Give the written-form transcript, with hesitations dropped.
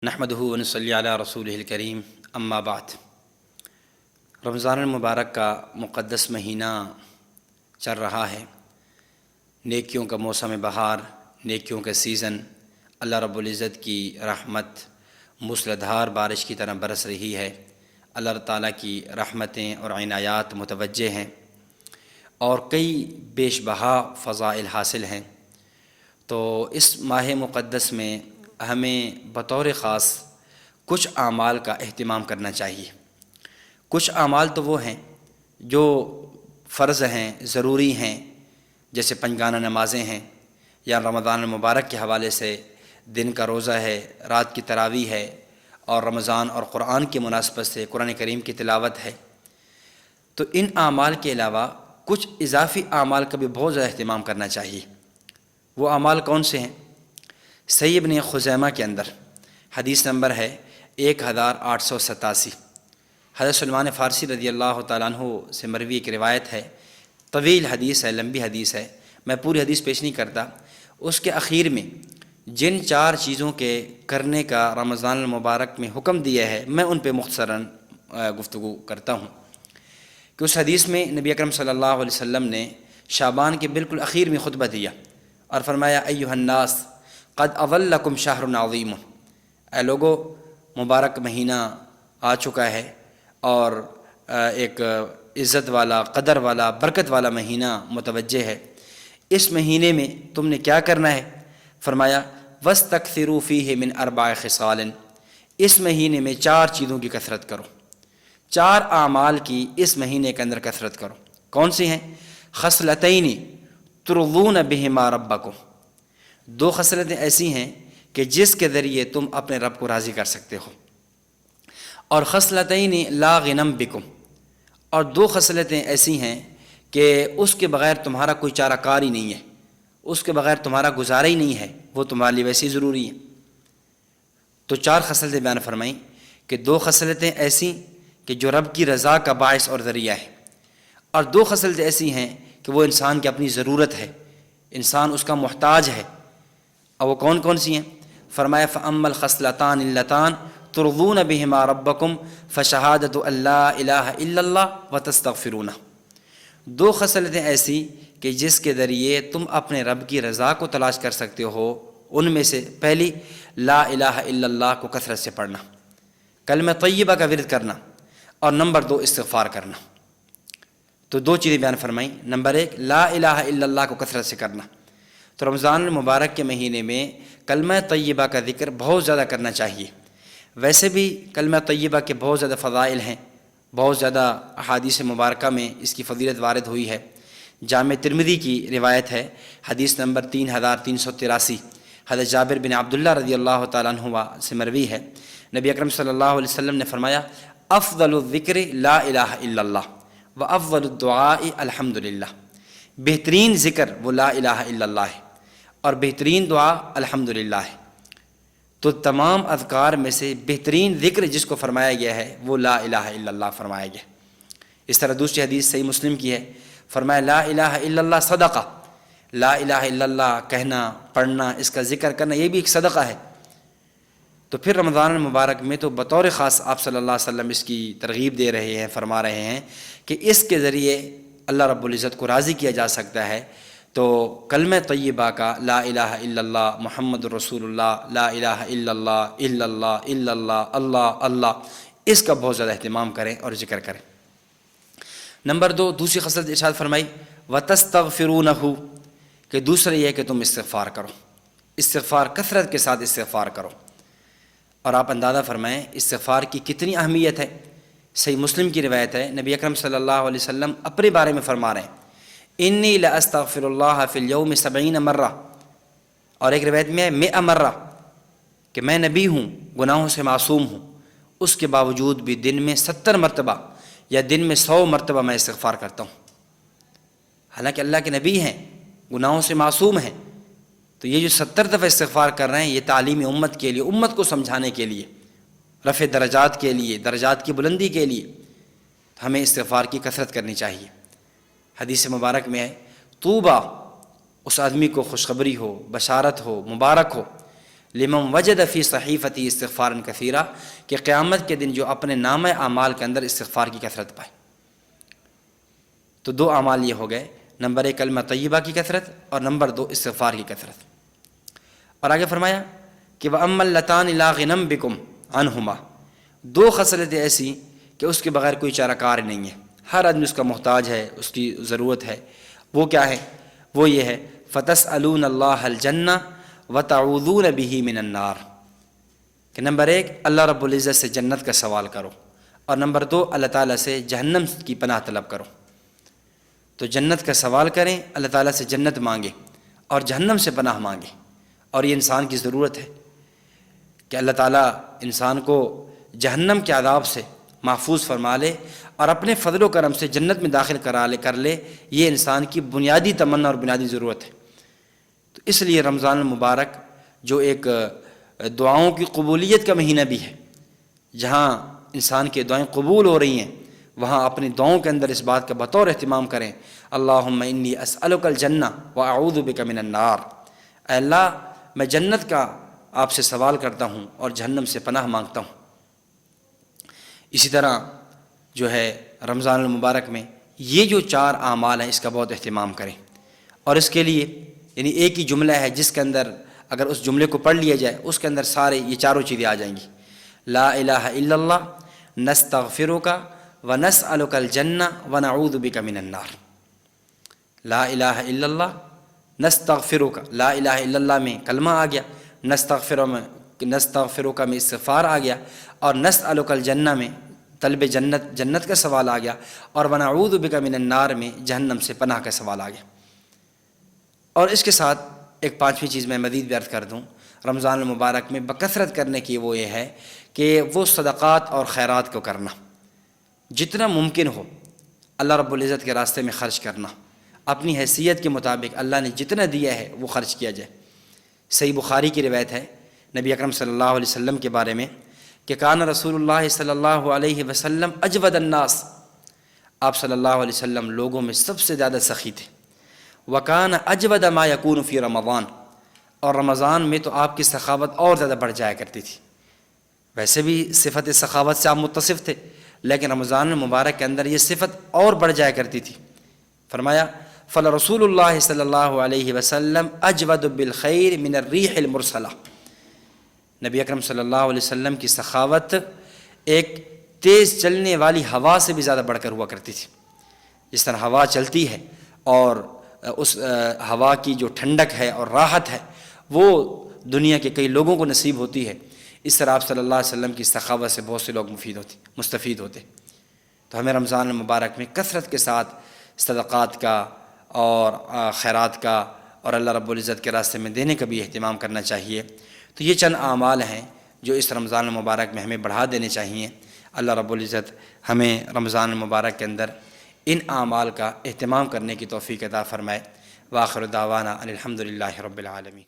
نحمدہ ونصلی علی رسولہ الکریم اما بعد۔ رمضان المبارک کا مقدس مہینہ چل رہا ہے۔ نیکیوں کا موسم بہار، نیکیوں کا سیزن، اللہ رب العزت کی رحمت موسلادھار بارش کی طرح برس رہی ہے۔ اللہ تعالیٰ کی رحمتیں اور عنایات متوجہ ہیں اور کئی بیش بہا فضائل حاصل ہیں۔ تو اس ماہ مقدس میں ہمیں بطور خاص کچھ اعمال کا اہتمام کرنا چاہیے۔ کچھ اعمال تو وہ ہیں جو فرض ہیں، ضروری ہیں، جیسے پنجگانہ نمازیں ہیں، یا رمضان المبارک کے حوالے سے دن کا روزہ ہے، رات کی تراویح ہے، اور رمضان اور قرآن کی مناسبت سے قرآن کریم کی تلاوت ہے۔ تو ان اعمال کے علاوہ کچھ اضافی اعمال کا بھی بہت زیادہ اہتمام کرنا چاہیے۔ وہ اعمال کون سے ہیں؟ صحیح ابن خزیمہ کے اندر حدیث نمبر ہے 1887۔ حضرت سلمان فارسی رضی اللہ تعالیٰ عنہ سے مروی ایک روایت ہے، طویل حدیث ہے، لمبی حدیث ہے، میں پوری حدیث پیش نہیں کرتا۔ اس کے اخیر میں جن 4 چیزوں کے کرنے کا رمضان المبارک میں حکم دیا ہے، میں ان پہ مختصراً گفتگو کرتا ہوں کہ اس حدیث میں نبی اکرم صلی اللہ علیہ وسلم نے شعبان کے بالکل اخیر میں خطبہ دیا اور فرمایا ایھا الناس قد اظلکم شہر عظیم، اے لوگو مبارک مہینہ آ چکا ہے اور ایک عزت والا، قدر والا، برکت والا مہینہ متوجہ ہے۔ اس مہینے میں تم نے کیا کرنا ہے؟ فرمایا وَاسْتَكْثِرُوا فِيهِ مِنْ 4 خِصَالٍ، اس مہینے میں 4 چیزوں کی کثرت کرو، 4 اعمال کی اس مہینے کے اندر کثرت کرو۔ کون سی ہیں؟ خصلتین ترضون بہما ربکم، 2 خصلتیں ایسی ہیں کہ جس کے ذریعے تم اپنے رب کو راضی کر سکتے ہو، اور خصلتین لا غنم بکم، اور 2 خصلتیں ایسی ہیں کہ اس کے بغیر تمہارا کوئی چارہ کار ہی نہیں ہے، اس کے بغیر تمہارا گزارا ہی نہیں ہے، وہ تمہارے لیے ویسے ہی ضروری ہیں۔ تو 4 خصلتیں بیان فرمائیں کہ 2 خصلتیں ایسی کہ جو رب کی رضا کا باعث اور ذریعہ ہے، اور 2 خصلتیں ایسی ہیں کہ وہ انسان کی اپنی ضرورت ہے، انسان اس کا محتاج ہے۔ اور وہ کون کون سی ہیں؟ فرمایا فَأَمَّا الْخَصْلَتَانِ اللَّتَانِ تُرْضُونَ بِهِمَا رَبَّكُمْ فَشَهَادَةُ أَن لَّا إِلَٰهَ إِلَّا اللَّهُ وَتَسْتَغْفِرُونَهُ، 2 خصلتیں ایسی کہ جس کے ذریعے تم اپنے رب کی رضا کو تلاش کر سکتے ہو۔ ان میں سے پہلی لا الہ الا اللہ کو کثرت سے پڑھنا، کلمہ طیبہ کا ورد کرنا، اور نمبر 2 استغفار کرنا۔ تو 2 چیزیں بیان فرمائیں۔ نمبر 1 لا الہ الا اللہ کو کثرت سے کرنا۔ تو رمضان المبارک کے مہینے میں کلمہ طیبہ کا ذکر بہت زیادہ کرنا چاہیے۔ ویسے بھی کلمہ طیبہ کے بہت زیادہ فضائل ہیں، بہت زیادہ احادیث مبارکہ میں اس کی فضیلت وارد ہوئی ہے۔ جامع ترمذی کی روایت ہے، حدیث نمبر 3383، حضرت جابر بن عبداللہ رضی اللہ تعالیٰ عنہ سے مروی ہے، نبی اکرم صلی اللہ علیہ وسلم نے فرمایا افضل الذکر لا الہ الا اللہ وافضل الدعاء الحمد للہ، بہترین ذکر وہ لا الہ الا اللہ ہے اور بہترین دعا الحمدللہ ہے۔ تو تمام اذکار میں سے بہترین ذکر جس کو فرمایا گیا ہے وہ لا الہ الا اللہ فرمایا گیا۔ اس طرح دوسری حدیث صحیح مسلم کی ہے، فرمایا لا الہ الا اللہ صدقہ، لا الہ الا اللہ کہنا، پڑھنا، اس کا ذکر کرنا، یہ بھی ایک صدقہ ہے۔ تو پھر رمضان المبارک میں تو بطور خاص آپ صلی اللہ علیہ وسلم اس کی ترغیب دے رہے ہیں، فرما رہے ہیں کہ اس کے ذریعے اللہ رب العزت کو راضی کیا جا سکتا ہے۔ تو کلمہ طیبہ کا لا الہ الا اللہ محمد رسول اللہ، لا الہ الا اللہ الا اللہ الا اللہ اللہ اللہ، اس کا بہت زیادہ اہتمام کریں اور ذکر کریں۔ نمبر 2 دوسری خصلت ارشاد فرمائی وَتَسْتَغْفِرُونَهُ، کہ دوسرا یہ ہے کہ تم استغفار کرو، استغفار کثرت کے ساتھ استغفار کرو۔ اور آپ اندازہ فرمائیں استغفار کی کتنی اہمیت ہے۔ صحیح مسلم کی روایت ہے، نبی اکرم صلی اللہ علیہ وسلم اپنے بارے میں فرما رہے ہیں انی لاستغفر اللہ فی الیوم 70 مرہ، اور ایک روایت میں ہے 100 مرہ، کہ میں نبی ہوں، گناہوں سے معصوم ہوں، اس کے باوجود بھی دن میں 70 مرتبہ یا دن میں 100 مرتبہ میں استغفار کرتا ہوں۔ حالانکہ اللہ کے نبی ہیں، گناہوں سے معصوم ہیں، تو یہ جو 70 دفعہ استغفار کر رہے ہیں یہ تعلیم امت کے لیے، امت کو سمجھانے کے لیے، رفع درجات کے لیے، درجات کی بلندی کے لیے ہمیں استغفار کی کثرت کرنی چاہیے۔ حدیث مبارک میں ہے طوبیٰ، اس آدمی کو خوشخبری ہو، بشارت ہو، مبارک ہو لمن وجد فی صحیفتی استغفارا کثیرا، کہ قیامت کے دن جو اپنے نامہ اعمال کے اندر استغفار کی کثرت پائے۔ تو دو اعمال یہ ہو گئے، نمبر 1 کلمہ طیبہ کی کثرت، اور نمبر 2 استغفار کی کثرت۔ اور آگے فرمایا کہ وَأَمَّا اللَّتَانِ لَا غِنًى بِكُمْ عَنْهُمَا، دو خصلتیں ایسی کہ اس کے بغیر کوئی چارہ کار نہیں ہے، ہر آدمی اس کا محتاج ہے، اس کی ضرورت ہے۔ وہ کیا ہے؟ وہ یہ ہے فَتَسْأَلُونَ اللَّهَ الْجَنَّةَ وَتَعُوذُونَ بِهِ مِنَ النَّارِ، کہ نمبر 1 اللہ رب العزت سے جنت کا سوال کرو، اور نمبر 2 اللہ تعالیٰ سے جہنم کی پناہ طلب کرو۔ تو جنت کا سوال کریں، اللہ تعالیٰ سے جنت مانگیں، اور جہنم سے پناہ مانگیں۔ اور یہ انسان کی ضرورت ہے کہ اللہ تعالیٰ انسان کو جہنم کے عذاب سے محفوظ فرما لے اور اپنے فضل و کرم سے جنت میں داخل کر لے۔ یہ انسان کی بنیادی تمنا اور بنیادی ضرورت ہے۔ تو اس لیے رمضان المبارک جو ایک دعاؤں کی قبولیت کا مہینہ بھی ہے، جہاں انسان کی دعائیں قبول ہو رہی ہیں، وہاں اپنی دعاؤں کے اندر اس بات کا بطور اہتمام کریں، اللہم انی اسألک الجنہ واعوذ بک من النار، اے اللہ میں جنت کا آپ سے سوال کرتا ہوں اور جہنم سے پناہ مانگتا ہوں۔ اسی طرح جو ہے رمضان المبارک میں یہ جو 4 اعمال ہیں اس کا بہت اہتمام کریں، اور اس کے لیے یعنی ایک ہی جملہ ہے جس کے اندر اگر اس جملے کو پڑھ لیا جائے اس کے اندر سارے یہ چاروں چیزیں آ جائیں گی۔ لا الہ الا اللہ نستغفرک ونسألک الجنہ ونعوذ بک من النار۔ لا الہ الا اللہ نستغفرک، لا الہ الا اللہ میں کلمہ آ گیا، نستغفرک میں استغفار آ گیا، اور نسألک الجنہ میں طلب جنت کا سوال آ گیا، اور ونعوذ بک من النار میں جہنم سے پناہ کا سوال آ گیا۔ اور اس کے ساتھ ایک 5ویں چیز میں مزید بھی عرض کر دوں، رمضان المبارک میں بکثرت کرنے کی وہ یہ ہے کہ وہ صدقات اور خیرات کو کرنا، جتنا ممکن ہو اللہ رب العزت کے راستے میں خرچ کرنا، اپنی حیثیت کے مطابق اللہ نے جتنا دیا ہے وہ خرچ کیا جائے۔ صحیح بخاری کی روایت ہے نبی اکرم صلی اللہ علیہ وسلم کے بارے میں کہ کان رسول اللہ صلی اللہ علیہ وسلم اجود الناس، آپ صلی اللہ علیہ وسلم لوگوں میں سب سے زیادہ سخی تھے۔ وکان اجود ما یکون فی رمضان، اور رمضان میں تو آپ کی سخاوت اور زیادہ بڑھ جایا کرتی تھی۔ ویسے بھی صفت سخاوت سے آپ متصف تھے، لیکن رمضان المبارک کے اندر یہ صفت اور بڑھ جایا کرتی تھی۔ فرمایا فلرسول اللہ صلی اللہ علیہ وسلم اجود بالخیر من الریح المرسلہ، نبی اکرم صلی اللہ علیہ وسلم کی سخاوت ایک تیز چلنے والی ہوا سے بھی زیادہ بڑھ کر ہوا کرتی تھی۔ جس طرح ہوا چلتی ہے اور اس ہوا کی جو ٹھنڈک ہے اور راحت ہے وہ دنیا کے کئی لوگوں کو نصیب ہوتی ہے، اس طرح آپ صلی اللہ علیہ وسلم کی سخاوت سے بہت سے لوگ مستفید ہوتے۔ تو ہمیں رمضان المبارک میں کثرت کے ساتھ صدقات کا اور خیرات کا اور اللہ رب العزت کے راستے میں دینے کا بھی اہتمام کرنا چاہیے۔ تو یہ چند اعمال ہیں جو اس رمضان المبارک میں ہمیں بڑھا دینے چاہیے۔ اللہ رب العزت ہمیں رمضان المبارک کے اندر ان اعمال کا اہتمام کرنے کی توفیق عطا فرمائے۔ وآخر دعوانا ان الحمد للہ رب العالمین۔